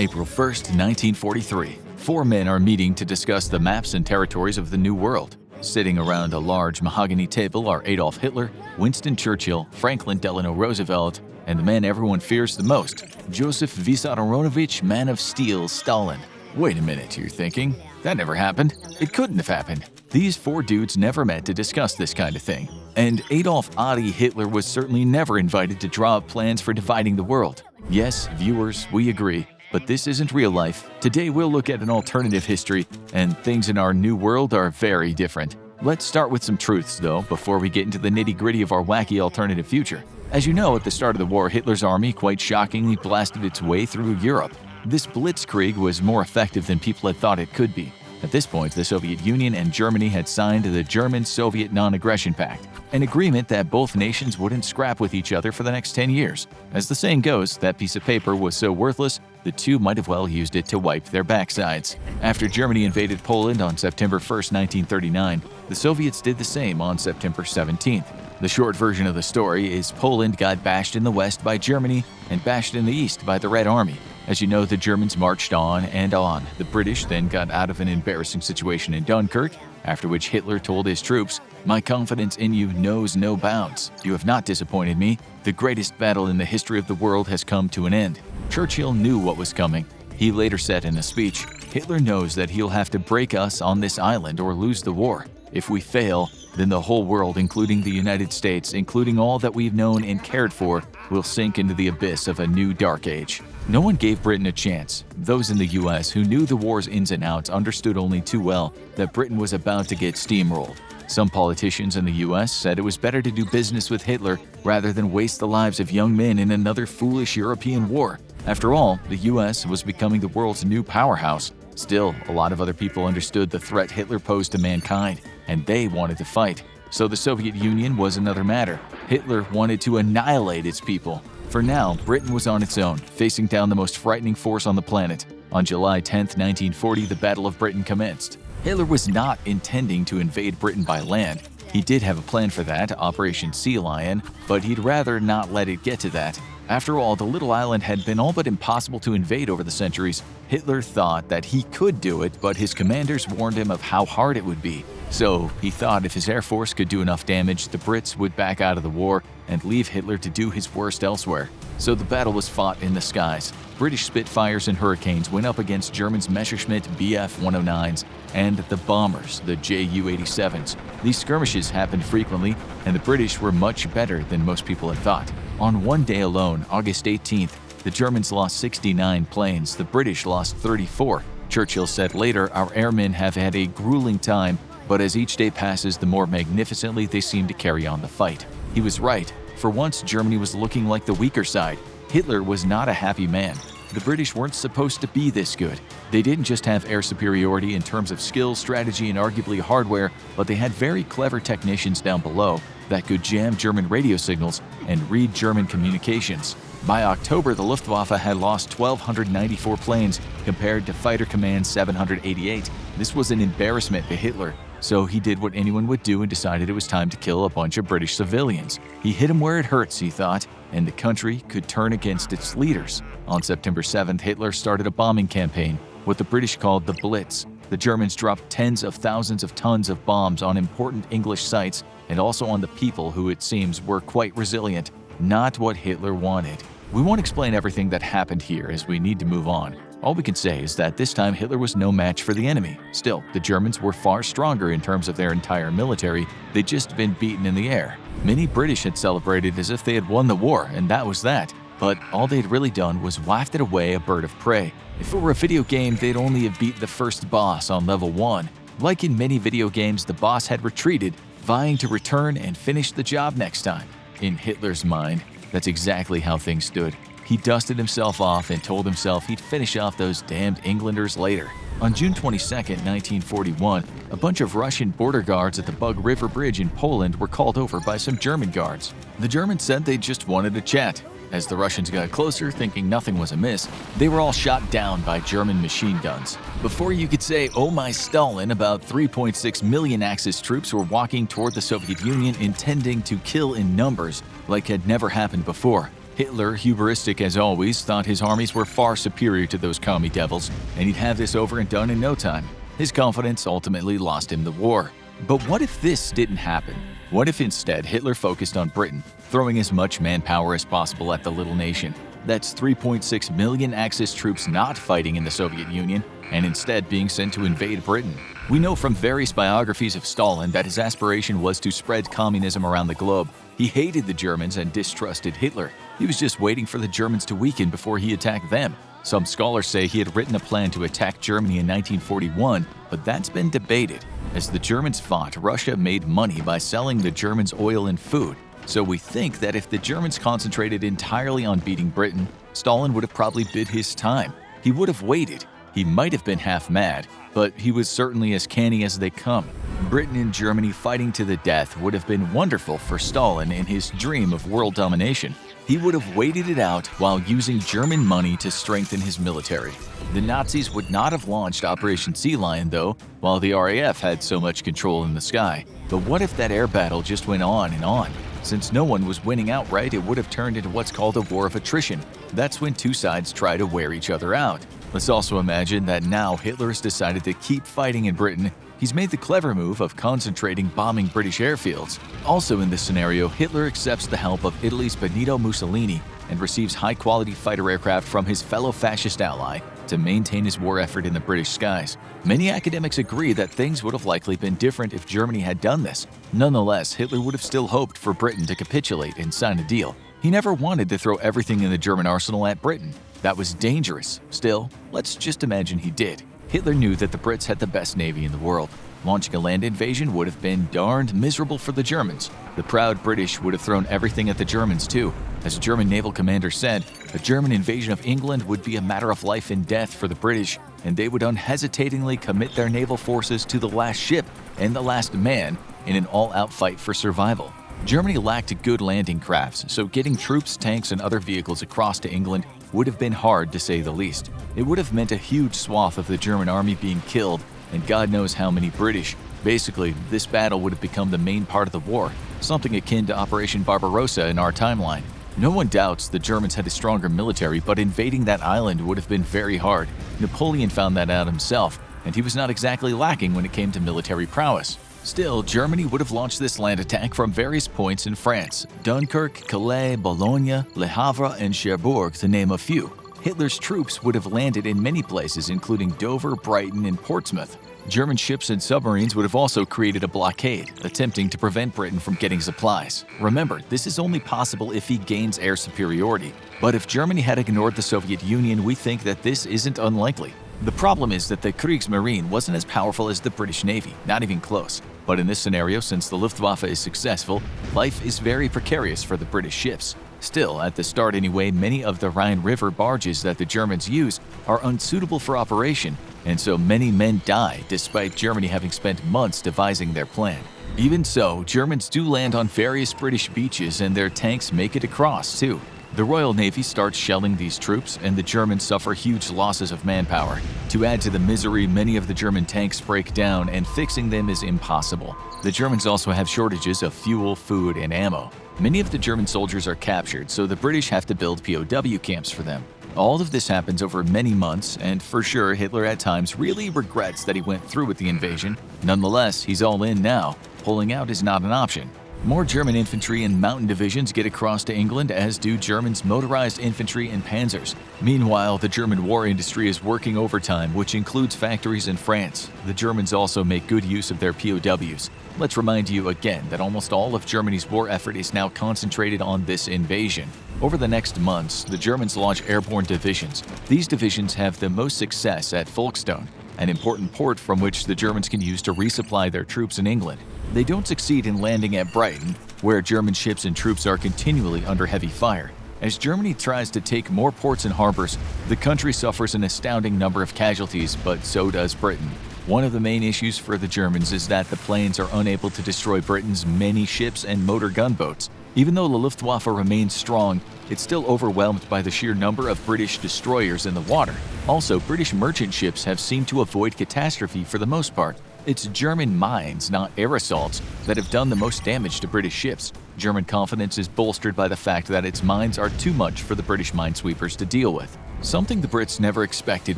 April 1st, 1943. Four men are meeting to discuss the maps and territories of the New World. Sitting around a large mahogany table are Adolf Hitler, Winston Churchill, Franklin Delano Roosevelt, and the man everyone fears the most, Joseph Vissarionovich Man of Steel Stalin. Wait a minute, you're thinking. That never happened. It couldn't have happened. These four dudes never met to discuss this kind of thing. And Adolf Adi Hitler was certainly never invited to draw up plans for dividing the world. Yes, viewers, we agree. But this isn't real life. Today we'll look at an alternative history, and things in our new world are very different. Let's start with some truths, though, before we get into the nitty-gritty of our wacky alternative future. As you know, at the start of the war, Hitler's army quite shockingly blasted its way through Europe. This blitzkrieg was more effective than people had thought it could be. At this point, the Soviet Union and Germany had signed the German-Soviet Non-Aggression Pact, an agreement that both nations wouldn't scrap with each other for the next 10 years. As the saying goes, that piece of paper was so worthless, the two might have well used it to wipe their backsides. After Germany invaded Poland on September 1, 1939, the Soviets did the same on September 17th. The short version of the story is Poland got bashed in the west by Germany and bashed in the east by the Red Army. As you know, the Germans marched on and on. The British then got out of an embarrassing situation in Dunkirk, after which Hitler told his troops, "My confidence in you knows no bounds. You have not disappointed me. The greatest battle in the history of the world has come to an end." Churchill knew what was coming. He later said in a speech, "Hitler knows that he'll have to break us on this island or lose the war. If we fail, then the whole world, including the United States, including all that we've known and cared for, will sink into the abyss of a new dark age." No one gave Britain a chance. Those in the US who knew the war's ins and outs understood only too well that Britain was about to get steamrolled. Some politicians in the US said it was better to do business with Hitler rather than waste the lives of young men in another foolish European war. After all, the US was becoming the world's new powerhouse. Still, a lot of other people understood the threat Hitler posed to mankind, and they wanted to fight. So the Soviet Union was another matter. Hitler wanted to annihilate its people. For now, Britain was on its own, facing down the most frightening force on the planet. On July 10, 1940, the Battle of Britain commenced. Hitler was not intending to invade Britain by land. He did have a plan for that, Operation Sea Lion, but he'd rather not let it get to that. After all, the little island had been all but impossible to invade over the centuries. Hitler thought that he could do it, but his commanders warned him of how hard it would be. So he thought if his air force could do enough damage, the Brits would back out of the war and leave Hitler to do his worst elsewhere. So the battle was fought in the skies. British Spitfires and Hurricanes went up against Germans' Messerschmitt Bf-109s and the bombers, the Ju-87s. These skirmishes happened frequently, and the British were much better than most people had thought. On one day alone, August 18th, the Germans lost 69 planes, the British lost 34. Churchill said later, "Our airmen have had a grueling time, but as each day passes, the more magnificently they seem to carry on the fight." He was right. For once, Germany was looking like the weaker side. Hitler was not a happy man. The British weren't supposed to be this good. They didn't just have air superiority in terms of skill, strategy, and arguably hardware, but they had very clever technicians down below that could jam German radio signals and read German communications. By October, the Luftwaffe had lost 1,294 planes compared to Fighter Command 788. This was an embarrassment to Hitler, so he did what anyone would do and decided it was time to kill a bunch of British civilians. He hit them where it hurts, he thought, and the country could turn against its leaders. On September 7th, Hitler started a bombing campaign, what the British called the Blitz. The Germans dropped tens of thousands of tons of bombs on important English sites and also on the people who, it seems, were quite resilient. Not what Hitler wanted. We won't explain everything that happened here as we need to move on. All we can say is that this time Hitler was no match for the enemy. Still, the Germans were far stronger in terms of their entire military. They'd just been beaten in the air. Many British had celebrated as if they had won the war, and that was that. But all they'd really done was wafted away a bird of prey. If it were a video game, they'd only have beat the first boss on level 1. Like in many video games, the boss had retreated, vying to return and finish the job next time. In Hitler's mind, that's exactly how things stood. He dusted himself off and told himself he'd finish off those damned Englanders later. On June 22, 1941, a bunch of Russian border guards at the Bug River Bridge in Poland were called over by some German guards. The Germans said they just wanted to chat. As the Russians got closer, thinking nothing was amiss, they were all shot down by German machine guns. Before you could say, "Oh my Stalin," about 3.6 million Axis troops were walking toward the Soviet Union intending to kill in numbers like had never happened before. Hitler, hubristic as always, thought his armies were far superior to those commie devils, and he'd have this over and done in no time. His confidence ultimately lost him the war. But what if this didn't happen? What if instead Hitler focused on Britain, throwing as much manpower as possible at the little nation? That's 3.6 million Axis troops not fighting in the Soviet Union, and instead being sent to invade Britain. We know from various biographies of Stalin that his aspiration was to spread communism around the globe. He hated the Germans and distrusted Hitler. He was just waiting for the Germans to weaken before he attacked them. Some scholars say he had written a plan to attack Germany in 1941, but that's been debated. As the Germans fought, Russia made money by selling the Germans oil and food. So we think that if the Germans concentrated entirely on beating Britain, Stalin would have probably bid his time. He would have waited. He might have been half mad, but he was certainly as canny as they come. Britain and Germany fighting to the death would have been wonderful for Stalin in his dream of world domination. He would have waited it out while using German money to strengthen his military. The Nazis would not have launched Operation Sea Lion, though, while the RAF had so much control in the sky. But what if that air battle just went on and on? Since no one was winning outright, it would have turned into what's called a war of attrition. That's when two sides try to wear each other out. Let's also imagine that now Hitler has decided to keep fighting in Britain. He's made the clever move of concentrating bombing British airfields. Also in this scenario, Hitler accepts the help of Italy's Benito Mussolini and receives high-quality fighter aircraft from his fellow fascist ally to maintain his war effort in the British skies. Many academics agree that things would have likely been different if Germany had done this. Nonetheless, Hitler would have still hoped for Britain to capitulate and sign a deal. He never wanted to throw everything in the German arsenal at Britain. That was dangerous. Still, let's just imagine he did. Hitler knew that the Brits had the best navy in the world. Launching a land invasion would have been darned miserable for the Germans. The proud British would have thrown everything at the Germans too. As a German naval commander said, a German invasion of England would be a matter of life and death for the British, and they would unhesitatingly commit their naval forces to the last ship and the last man in an all-out fight for survival. Germany lacked good landing crafts, so getting troops, tanks, and other vehicles across to England would have been hard to say the least. It would have meant a huge swath of the German army being killed, and God knows how many British. Basically, this battle would have become the main part of the war, something akin to Operation Barbarossa in our timeline. No one doubts the Germans had a stronger military, but invading that island would have been very hard. Napoleon found that out himself, and he was not exactly lacking when it came to military prowess. Still, Germany would have launched this land attack from various points in France: Dunkirk, Calais, Boulogne, Le Havre, and Cherbourg, to name a few. Hitler's troops would have landed in many places, including Dover, Brighton, and Portsmouth. German ships and submarines would have also created a blockade, attempting to prevent Britain from getting supplies. Remember, this is only possible if he gains air superiority. But if Germany had ignored the Soviet Union, we think that this isn't unlikely. The problem is that the Kriegsmarine wasn't as powerful as the British Navy, not even close. But in this scenario, since the Luftwaffe is successful, life is very precarious for the British ships. Still, at the start anyway, many of the Rhine River barges that the Germans use are unsuitable for operation, and so many men die despite Germany having spent months devising their plan. Even so, Germans do land on various British beaches and their tanks make it across too. The Royal Navy starts shelling these troops, and the Germans suffer huge losses of manpower. To add to the misery, many of the German tanks break down, and fixing them is impossible. The Germans also have shortages of fuel, food, and ammo. Many of the German soldiers are captured, so the British have to build POW camps for them. All of this happens over many months, and for sure Hitler at times really regrets that he went through with the invasion. Nonetheless, he's all in now. Pulling out is not an option. More German infantry and mountain divisions get across to England, as do Germans' motorized infantry and panzers. Meanwhile, the German war industry is working overtime, which includes factories in France. The Germans also make good use of their POWs. Let's remind you again that almost all of Germany's war effort is now concentrated on this invasion. Over the next months, the Germans launch airborne divisions. These divisions have the most success at Folkestone, an important port from which the Germans can use to resupply their troops in England. They don't succeed in landing at Brighton, where German ships and troops are continually under heavy fire. As Germany tries to take more ports and harbors, the country suffers an astounding number of casualties, but so does Britain. One of the main issues for the Germans is that the planes are unable to destroy Britain's many ships and motor gunboats. Even though the Luftwaffe remains strong, it's still overwhelmed by the sheer number of British destroyers in the water. Also, British merchant ships have seemed to avoid catastrophe for the most part. It's German mines, not air assaults, that have done the most damage to British ships. German confidence is bolstered by the fact that its mines are too much for the British minesweepers to deal with. Something the Brits never expected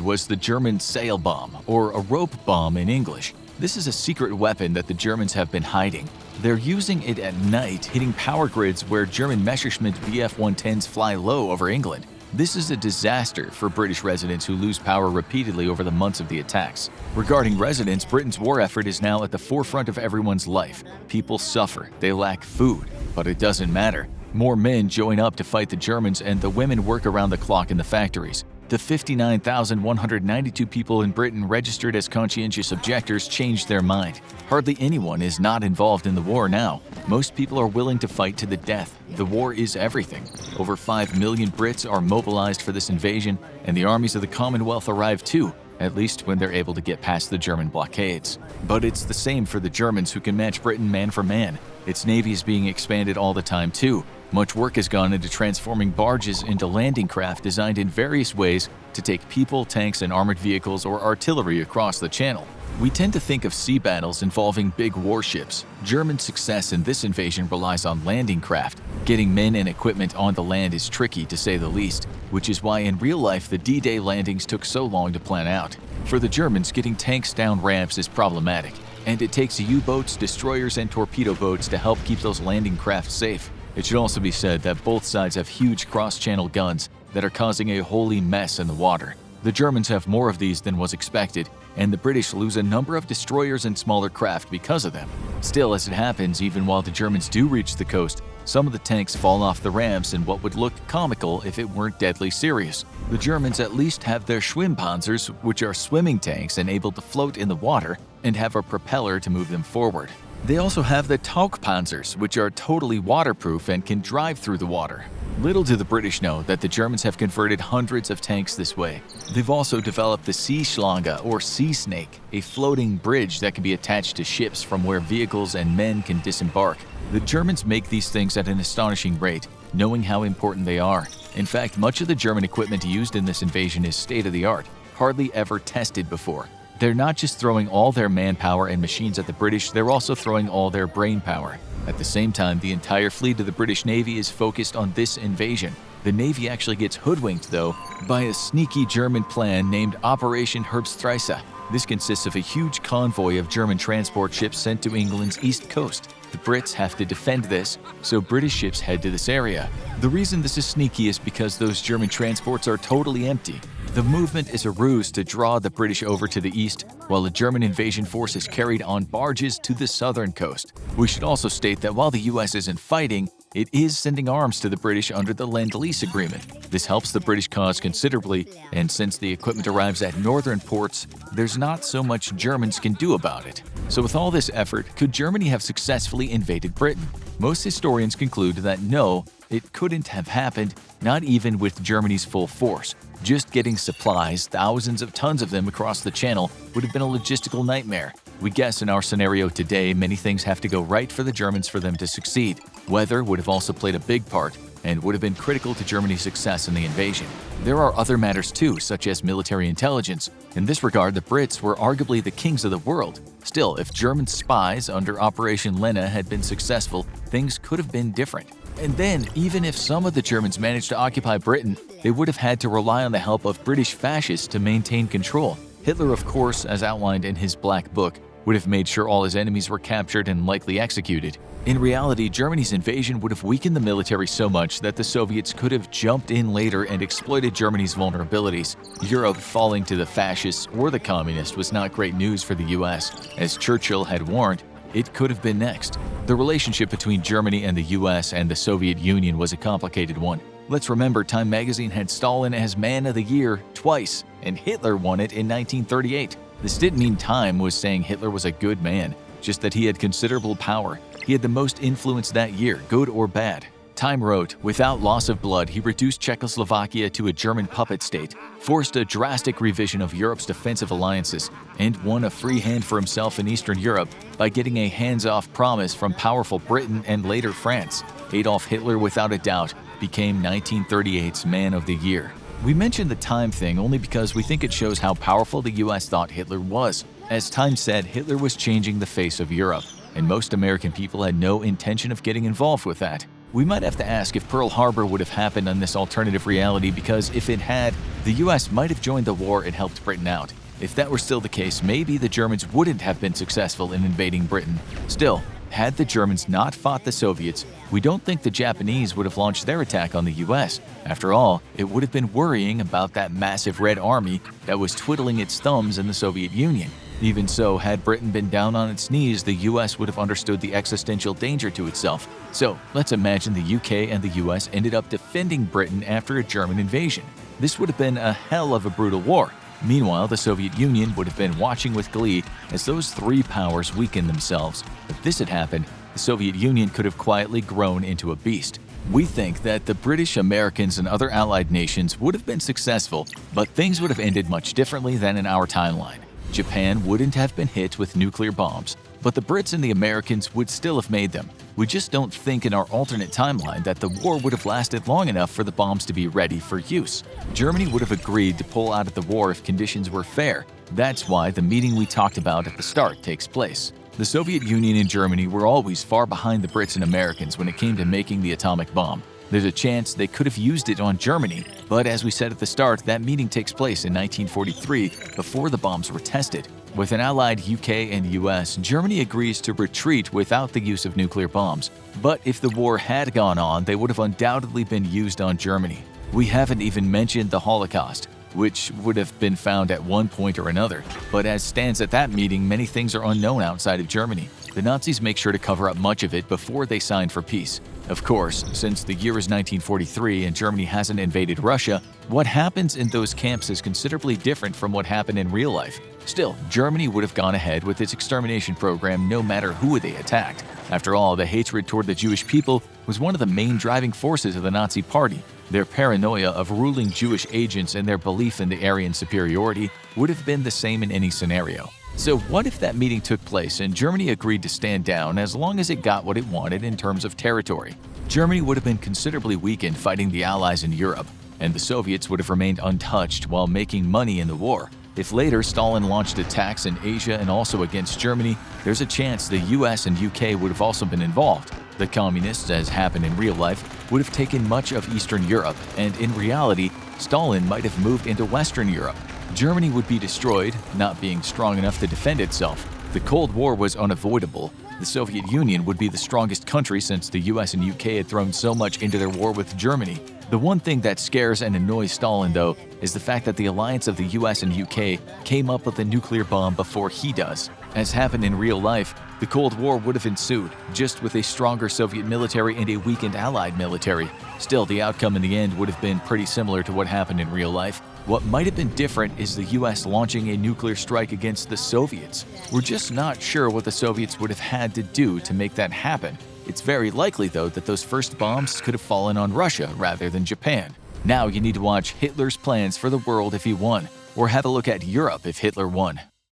was the German sail bomb, or a rope bomb in English. This is a secret weapon that the Germans have been hiding. They're using it at night, hitting power grids where German Messerschmitt Bf-110s fly low over England. This is a disaster for British residents who lose power repeatedly over the months of the attacks. Regarding residents, Britain's war effort is now at the forefront of everyone's life. People suffer, they lack food, but it doesn't matter. More men join up to fight the Germans, and the women work around the clock in the factories. The 59,192 people in Britain registered as conscientious objectors changed their mind. Hardly anyone is not involved in the war now. Most people are willing to fight to the death. The war is everything. Over 5 million Brits are mobilized for this invasion, and the armies of the Commonwealth arrive too, at least when they're able to get past the German blockades. But it's the same for the Germans, who can match Britain man for man. Its navy is being expanded all the time too. Much work has gone into transforming barges into landing craft designed in various ways to take people, tanks, and armored vehicles or artillery across the channel. We tend to think of sea battles involving big warships. German success in this invasion relies on landing craft. Getting men and equipment on the land is tricky, to say the least, which is why in real life the D-Day landings took so long to plan out. For the Germans, getting tanks down ramps is problematic, and it takes U-boats, destroyers, and torpedo boats to help keep those landing craft safe. It should also be said that both sides have huge cross-channel guns that are causing a holy mess in the water. The Germans have more of these than was expected, and the British lose a number of destroyers and smaller craft because of them. Still, as it happens, even while the Germans do reach the coast, some of the tanks fall off the ramps in what would look comical if it weren't deadly serious. The Germans at least have their Schwimmpanzers, which are swimming tanks and able to float in the water and have a propeller to move them forward. They also have the Tauchpanzers, which are totally waterproof and can drive through the water. Little do the British know that the Germans have converted hundreds of tanks this way. They've also developed the Seeschlange, or Sea Snake, a floating bridge that can be attached to ships from where vehicles and men can disembark. The Germans make these things at an astonishing rate, knowing how important they are. In fact, much of the German equipment used in this invasion is state-of-the-art, hardly ever tested before. They're not just throwing all their manpower and machines at the British, they're also throwing all their brain power. At the same time, the entire fleet of the British Navy is focused on this invasion. The Navy actually gets hoodwinked, though, by a sneaky German plan named Operation Herbstreise. This consists of a huge convoy of German transport ships sent to England's east coast. The Brits have to defend this, so British ships head to this area. The reason this is sneaky is because those German transports are totally empty. The movement is a ruse to draw the British over to the east, while the German invasion force is carried on barges to the southern coast. We should also state that while the US isn't fighting, it is sending arms to the British under the Lend-Lease Agreement. This helps the British cause considerably, and since the equipment arrives at northern ports, there's not so much Germans can do about it. So with all this effort, could Germany have successfully invaded Britain? Most historians conclude that no, it couldn't have happened, not even with Germany's full force. Just getting supplies, thousands of tons of them across the channel, would have been a logistical nightmare. We guess in our scenario today, many things have to go right for the Germans for them to succeed. Weather would have also played a big part and would have been critical to Germany's success in the invasion. There are other matters too, such as military intelligence. In this regard, the Brits were arguably the kings of the world. Still, if German spies under Operation Lena had been successful, things could have been different. And then, even if some of the Germans managed to occupy Britain, they would have had to rely on the help of British fascists to maintain control. Hitler, of course, as outlined in his Black Book, would have made sure all his enemies were captured and likely executed. In reality, Germany's invasion would have weakened the military so much that the Soviets could have jumped in later and exploited Germany's vulnerabilities. Europe falling to the fascists or the communists was not great news for the US. As Churchill had warned, it could have been next. The relationship between Germany and the US and the Soviet Union was a complicated one. Let's remember, Time magazine had Stalin as Man of the Year twice, and Hitler won it in 1938. This didn't mean Time was saying Hitler was a good man, just that he had considerable power. He had the most influence that year, good or bad. Time wrote, without loss of blood, he reduced Czechoslovakia to a German puppet state, forced a drastic revision of Europe's defensive alliances, and won a free hand for himself in Eastern Europe by getting a hands-off promise from powerful Britain and later France. Adolf Hitler, without a doubt, became 1938's Man of the Year. We mentioned the Time thing only because we think it shows how powerful the US thought Hitler was. As Time said, Hitler was changing the face of Europe. and most American people had no intention of getting involved with that. We might have to ask if Pearl Harbor would have happened on this alternative reality, because if it had, the US might have joined the war and helped Britain out. If that were still the case, maybe the Germans wouldn't have been successful in invading Britain. Still, had the Germans not fought the Soviets, we don't think the Japanese would have launched their attack on the US. After all, it would have been worrying about that massive Red Army that was twiddling its thumbs in the Soviet Union. Even so, had Britain been down on its knees, the US would have understood the existential danger to itself. So, let's imagine the UK and the US ended up defending Britain after a German invasion. This would have been a hell of a brutal war. Meanwhile, the Soviet Union would have been watching with glee as those three powers weakened themselves. If this had happened, the Soviet Union could have quietly grown into a beast. We think that the British, Americans, and other allied nations would have been successful, but things would have ended much differently than in our timeline. Japan wouldn't have been hit with nuclear bombs, but the Brits and the Americans would still have made them. We just don't think in our alternate timeline that the war would have lasted long enough for the bombs to be ready for use. Germany would have agreed to pull out of the war if conditions were fair. That's why the meeting we talked about at the start takes place. The Soviet Union and Germany were always far behind the Brits and Americans when it came to making the atomic bomb. There's a chance they could have used it on Germany, but as we said at the start, that meeting takes place in 1943 before the bombs were tested. With an allied UK and US, Germany agrees to retreat without the use of nuclear bombs. But if the war had gone on, they would have undoubtedly been used on Germany. We haven't even mentioned the Holocaust, which would have been found at one point or another. But as stands at that meeting, many things are unknown outside of Germany. The Nazis make sure to cover up much of it before they sign for peace. Of course, since the year is 1943 and Germany hasn't invaded Russia, what happens in those camps is considerably different from what happened in real life. Still, Germany would have gone ahead with its extermination program no matter who they attacked. After all, the hatred toward the Jewish people was one of the main driving forces of the Nazi Party. Their paranoia of ruling Jewish agents and their belief in the Aryan superiority would have been the same in any scenario. So what if that meeting took place and Germany agreed to stand down as long as it got what it wanted in terms of territory? Germany would have been considerably weakened fighting the Allies in Europe, and the Soviets would have remained untouched while making money in the war. If later Stalin launched attacks in Asia and also against Germany, there's a chance the US and UK would have also been involved. The communists, as happened in real life, would have taken much of Eastern Europe, and in reality, Stalin might have moved into Western Europe. Germany would be destroyed, not being strong enough to defend itself. The Cold War was unavoidable. The Soviet Union would be the strongest country since the US and UK had thrown so much into their war with Germany. The one thing that scares and annoys Stalin, though, is the fact that the alliance of the US and UK came up with a nuclear bomb before he does. As happened in real life, the Cold War would have ensued, just with a stronger Soviet military and a weakened Allied military. Still, the outcome in the end would have been pretty similar to what happened in real life. What might have been different is the US launching a nuclear strike against the Soviets. We're just not sure what the Soviets would have had to do to make that happen. It's very likely, though, that those first bombs could have fallen on Russia rather than Japan. Now you need to watch Hitler's Plans for the World if he won, or have a look at Europe if Hitler won.